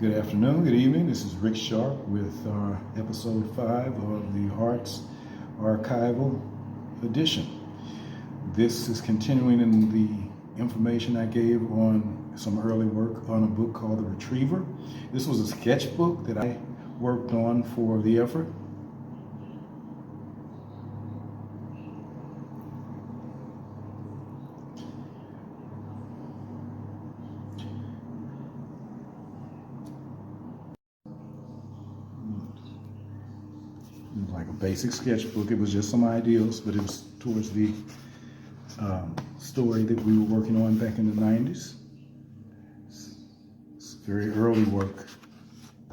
Good afternoon, good evening. This is Rick Sharp with episode 5 of the Arts Archival Edition. This is continuing in the information I gave on some early work on a book called The Retriever. This was a sketchbook that I worked on for the effort. It was like a basic sketchbook. It was just some ideals, but it was towards the story that we were working on back in the 90s. It's very early work.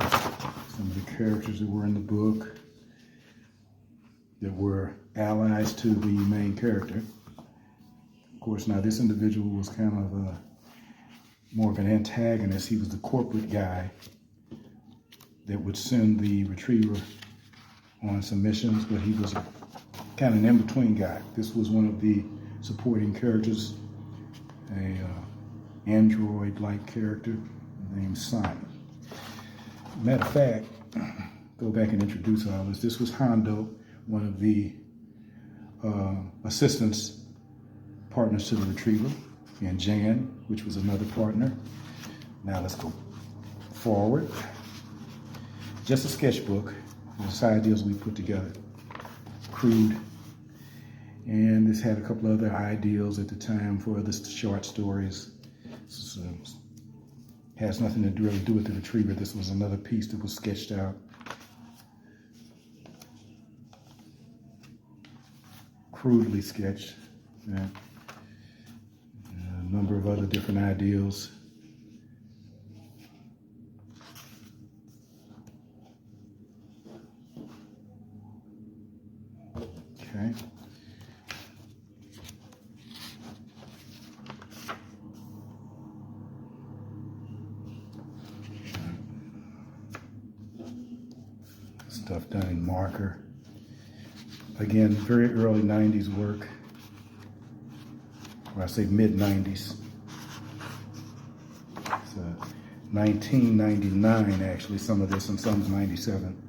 Some of the characters that were in the book that were allies to the main character. Of course, now this individual was kind of more of an antagonist. He was the corporate guy that would send the retriever on some missions, but he was kind of an in-between guy. This was one of the supporting characters, a android-like character named Simon. Matter of fact, go back and introduce all this. This was Hondo, one of the assistants, partners to the retriever, and Jan, which was another partner. Now let's go forward. Just a sketchbook. Just ideas we put together, crude, and this had a couple other ideals at the time for other short stories. So has nothing to really do with the retriever. This was another piece that was sketched out. Crudely sketched. A number of other different ideals. Okay. Stuff done in marker. Again, very early 90s work. Or I say mid-90s. It's 1999 actually, some of this, and some's 97.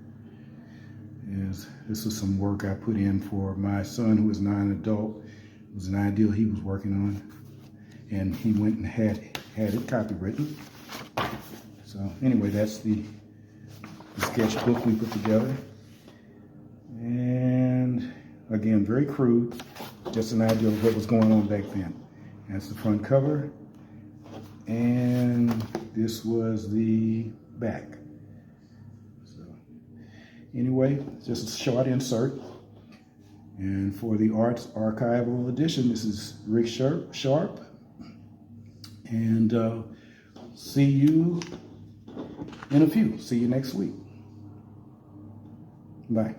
This was some work I put in for my son, who is now an adult. It was an ideal he was working on, and he went and had it copywritten. So anyway, that's the sketchbook we put together. And again, very crude, just an idea of what was going on back then. That's the front cover, and this was the back. Anyway, just a short insert. And for the Arts Archival Edition, this is Rick Sharp. And see you in a few. See you next week. Bye.